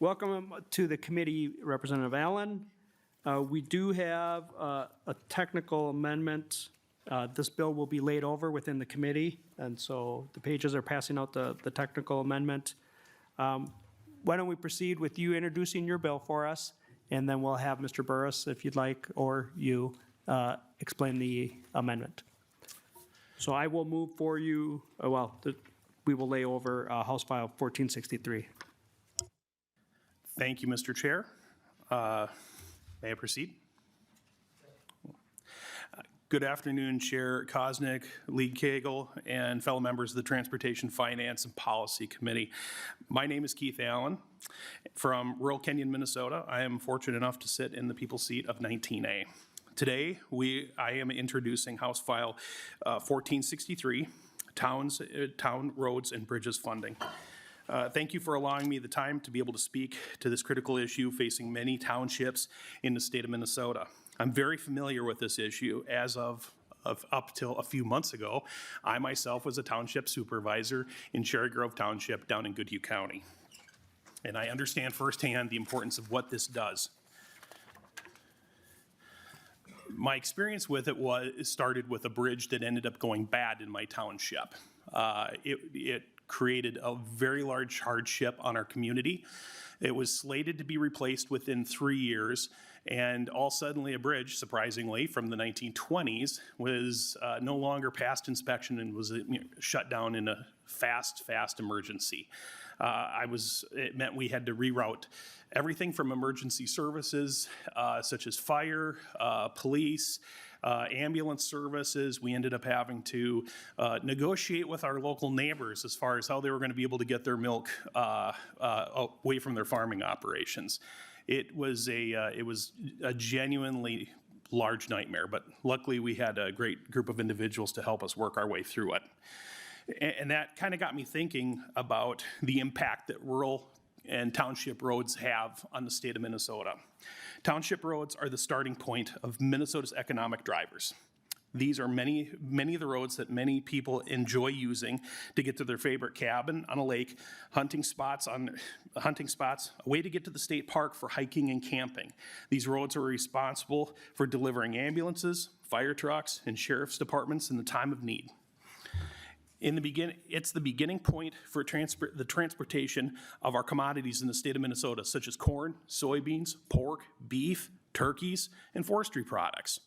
Welcome to the committee, Representative Allen. We do have a technical amendment. This bill will be laid over within the committee, and so the pages are passing out the technical amendment. Why don't we proceed with you introducing your bill for us, and then we'll have Mr. Burris, if you'd like, or you, explain the amendment. So I will move for you, we will lay over House File 1463. Thank you, Mr. Chair. May I proceed? Good afternoon, Chair Kosnick, Lead Cagle, and fellow members of the Transportation, Finance, and Policy Committee. My name is Keith Allen from rural Kenyon, Minnesota. I am fortunate enough to sit in the people's seat of 19A. Today, I am introducing House File 1463, Town Roads and Bridges Funding. Thank you for allowing me the time to be able to speak to this critical issue facing many townships in the state of Minnesota. I'm very familiar with this issue. As of up till a few months ago, I myself was a township supervisor in Cherry Grove Township down in Goodhue County. And I understand firsthand the importance of what this does. My experience with it started with a bridge that ended up going bad in my township. It created a very large hardship on our community. It was slated to be replaced within 3 years, and all suddenly a bridge, surprisingly, from the 1920s was no longer passed inspection and was shut down in a fast emergency. It meant we had to reroute everything from emergency services such as fire, police, ambulance services. We ended up having to negotiate with our local neighbors as far as how they were going to be able to get their milk away from their farming operations. It was a genuinely large nightmare, but luckily we had a great group of individuals to help us work our way through it. And that kind of got me thinking about the impact that rural and township roads have on the state of Minnesota. Township roads are the starting point of Minnesota's economic drivers. These are many of the roads that many people enjoy using to get to their favorite cabin on a lake, hunting spots, a way to get to the state park for hiking and camping. These roads are responsible for delivering ambulances, fire trucks, and sheriff's departments in the time of need. It's the beginning point for the transportation of our commodities in the state of Minnesota, such as corn, soybeans, pork, beef, turkeys, and forestry products.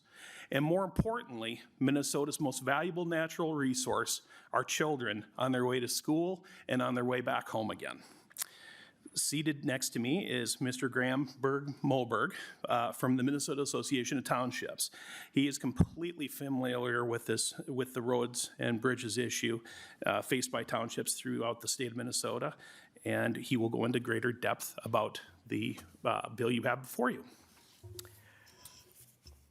And more importantly, Minnesota's most valuable natural resource, our children on their way to school and on their way back home again. Seated next to me is Mr. Graham Moberg from the Minnesota Association of Townships. He is completely familiar with the roads and bridges issue faced by townships throughout the state of Minnesota, and he will go into greater depth about the bill you have before you.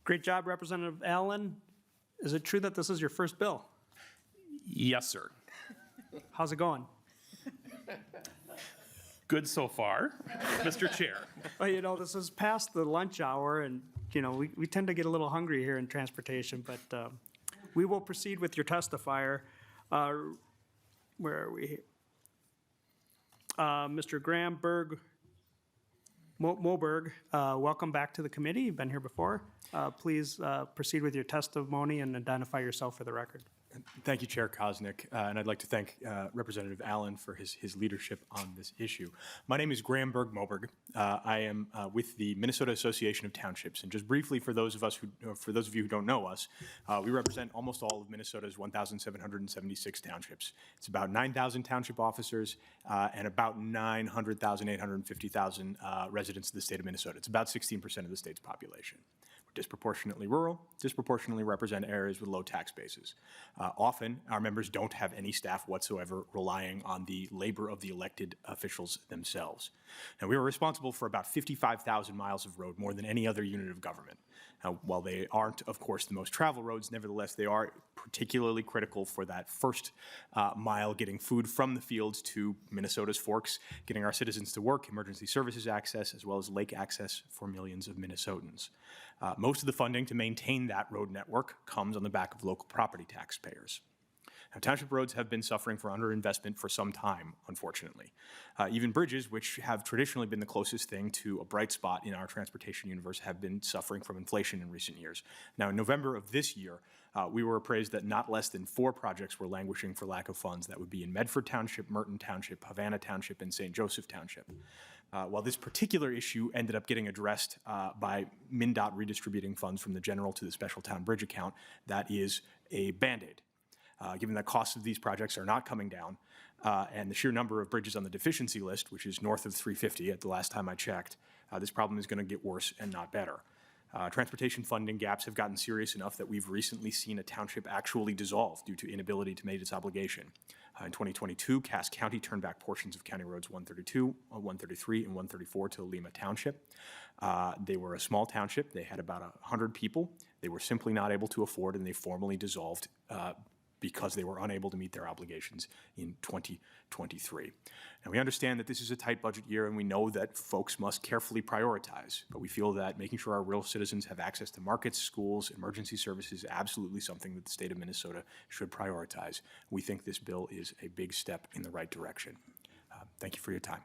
Great job, Representative Allen. Is it true that this is your first bill? Yes, sir. How's it going? Good so far, Mr. Chair. Well, you know, this is past the lunch hour, and, you know, we tend to get a little hungry here in transportation, but we will proceed with your testifier. Where are we? Mr. Graham Moberg, welcome back to the committee. You've been here before. Please proceed with your testimony and identify yourself for the record. Thank you, Chair Kosnick, and I'd like to thank Representative Allen for his leadership on this issue. My name is Graham Moberg. I am with the Minnesota Association of Townships, and just briefly for those of you who don't know us, we represent almost all of Minnesota's 1,776 townships. It's about 9,000 township officers and about 900,000, 850,000 residents of the state of Minnesota. It's about 16% of the state's population. Disproportionately rural, disproportionately represent areas with low tax bases. Often, our members don't have any staff whatsoever relying on the labor of the elected officials themselves. Now, we are responsible for about 55,000 miles of road, more than any other unit of government. Now, while they aren't, of course, the most traveled roads, nevertheless, they are particularly critical for that first mile, getting food from the fields to Minnesota's forks, getting our citizens to work, emergency services access, as well as lake access for millions of Minnesotans. Most of the funding to maintain that road network comes on the back of local property taxpayers. Now, township roads have been suffering for underinvestment for some time, unfortunately. Even bridges, which have traditionally been the closest thing to a bright spot in our transportation universe, have been suffering from inflation in recent years. Now, in November of this year, we were appraised that not less than 4 projects were languishing for lack of funds. That would be in Medford Township, Merton Township, Havana Township, and St. Joseph Township. While this particular issue ended up getting addressed by MnDOT redistributing funds from the general to the special town bridge account, that is a Band-Aid. Given that costs of these projects are not coming down, and the sheer number of bridges on the deficiency list, which is north of 350 at the last time I checked, this problem is going to get worse and not better. Transportation funding gaps have gotten serious enough that we've recently seen a township actually dissolve due to inability to meet its obligation. In 2022, Cass County turned back portions of County Roads 132, 133, and 134 to Lima Township. They were a small township. They had about 100 people. They were simply not able to afford, and they formally dissolved because they were unable to meet their obligations in 2023. Now, we understand that this is a tight budget year, and we know that folks must carefully prioritize, but we feel that making sure our rural citizens have access to markets, schools, emergency services is absolutely something that the state of Minnesota should prioritize. We think this bill is a big step in the right direction. Thank you for your time.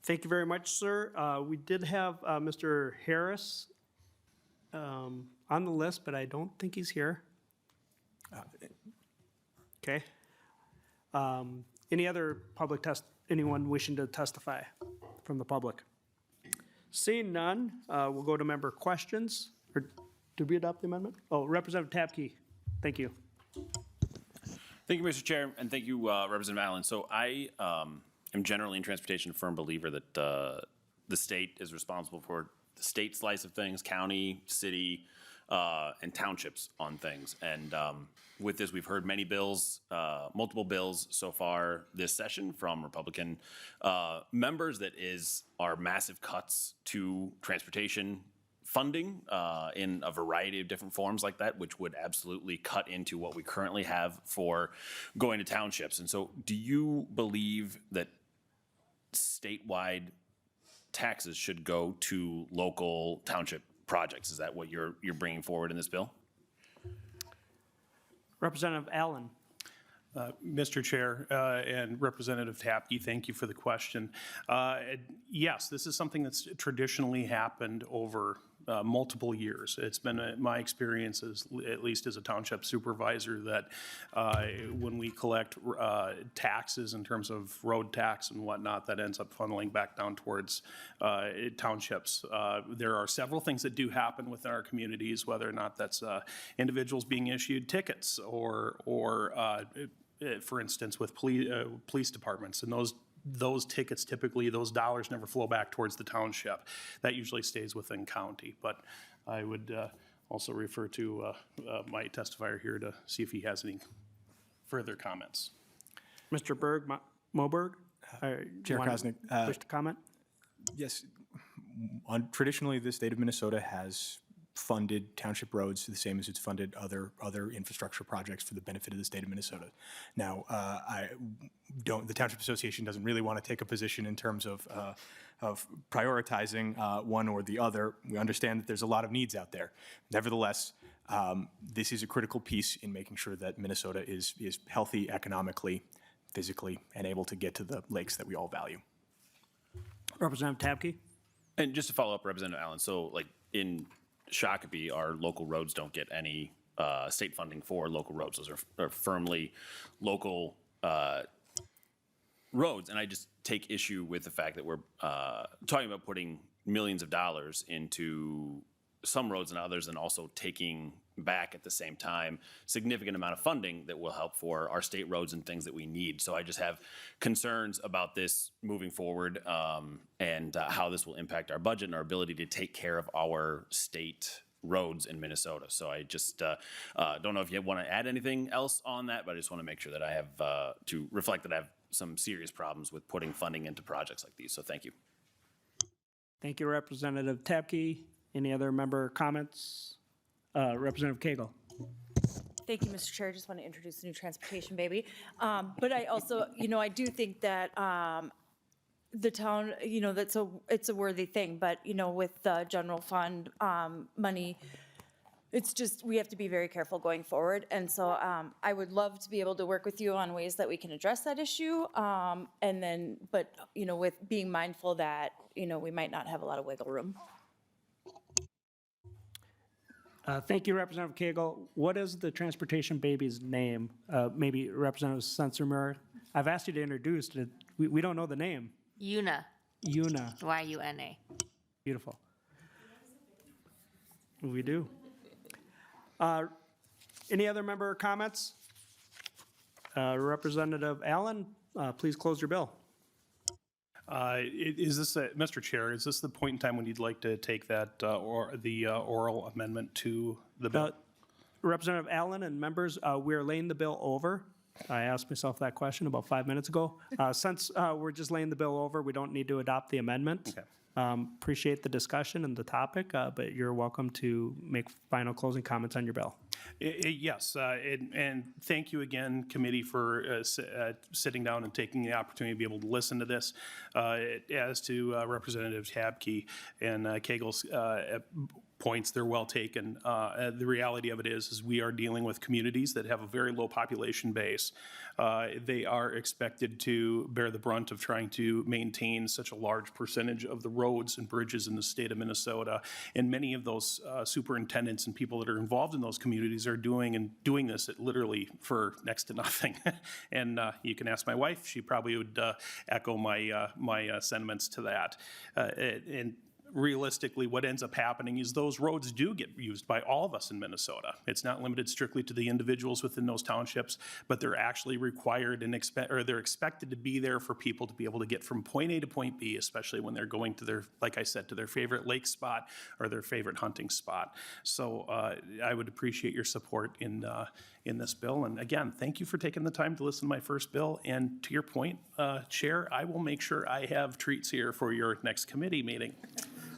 Thank you very much, sir. We did have Mr. Harris on the list, but I don't think he's here. Okay. Any other public anyone wishing to testify from the public? Seeing none, we'll go to member questions. Or did we adopt the amendment? Oh, Representative Tapke, thank you. Thank you, Mr. Chair, and thank you, Representative Allen. So I am generally in transportation a firm believer that the state is responsible for the state slice of things, county, city, and townships on things. And with this, we've heard many bills, multiple bills so far this session from Republican members that are massive cuts to transportation funding in a variety of different forms like that, which would absolutely cut into what we currently have for going to townships. And so do you believe that statewide taxes should go to local township projects? Is that what you're bringing forward in this bill? Representative Allen. Mr. Chair and Representative Tapke, thank you for the question. Yes, this is something that's traditionally happened over multiple years. It's been my experience, at least as a township supervisor, that when we collect taxes in terms of road tax and whatnot, that ends up funneling back down towards townships. There are several things that do happen within our communities, whether or not that's individuals being issued tickets or for instance, with police departments, and those tickets typically, those dollars never flow back towards the township. That usually stays within county. But I would also refer to my testifier here to see if he has any further comments. Mr. Moberg? Chair Krasnick, Wish to comment? Yes. Traditionally, the state of Minnesota has funded township roads the same as it's funded other infrastructure projects for the benefit of the state of Minnesota. Now, the Township Association doesn't really want to take a position in terms of prioritizing one or the other. We understand that there's a lot of needs out there. Nevertheless, this is a critical piece in making sure that Minnesota is healthy economically, physically, and able to get to the lakes that we all value. Representative Tapke? And just to follow up, Representative Allen, so like in Shakopee, our local roads don't get any state funding for local roads. Those are firmly local roads. And I just take issue with the fact that we're talking about putting millions of dollars into some roads and others, and also taking back at the same time significant amount of funding that will help for our state roads and things that we need. So I just have concerns about this moving forward and how this will impact our budget and our ability to take care of our state roads in Minnesota. So I just don't know if you want to add anything else on that, but I just want to make sure that I have to reflect that I have some serious problems with putting funding into projects like these. So thank you. Thank you, Representative Tapke. Any other member comments? Representative Cagle. Thank you, Mr. Chair. I just want to introduce the new transportation baby. But I also, I do think that the town, it's a worthy thing, but, with the general fund money it's just, we have to be very careful going forward. And so I would love to be able to work with you on ways that we can address that issue. And then, but, with being mindful that, we might not have a lot of wiggle room. Thank you, Representative Cagle. What is the transportation baby's name? Maybe Representative Sensenmer. I've asked you to introduce it. We don't know the name. Yuna, Yuna. Y-U-N-A. Beautiful. We do. Any other member comments? Representative Allen, please close your bill. Is this, Mr. Chair, is this the point in time when you'd like to take that, or the oral amendment to the bill? Representative Allen and members, we're laying the bill over. I asked myself that question about 5 minutes ago. Since we're just laying the bill over, we don't need to adopt the amendment. Okay. Appreciate the discussion and the topic, but you're welcome to make final closing comments on your bill. Yes, and thank you again, committee, for sitting down and taking the opportunity to be able to listen to this. As to Representatives Habke and Cagle's points, they're well taken. The reality of it is we are dealing with communities that have a very low population base. They are expected to bear the brunt of trying to maintain such a large percentage of the roads and bridges in the state of Minnesota. And many of those superintendents and people that are involved in those communities are doing this literally for next to nothing. And you can ask my wife; she probably would echo my sentiments to that. And realistically, what ends up happening is those roads do get used by all of us in Minnesota. It's not limited strictly to the individuals within those townships, but they're actually required and they're expected to be there for people to be able to get from point A to point B, especially when they're going to their, like I said, to their favorite lake spot or their favorite hunting spot. So I would appreciate your support in this bill. And again, thank you for taking the time to listen to my first bill. And to your point, Chair, I will make sure I have treats here for your next committee meeting.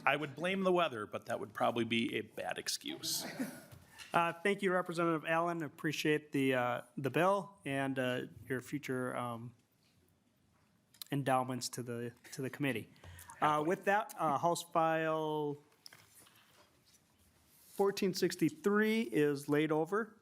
I would blame the weather, but that would probably be a bad excuse. Thank you, Representative Allen. Appreciate the bill and your future endowments to the committee. With that, House File 1463 is laid over.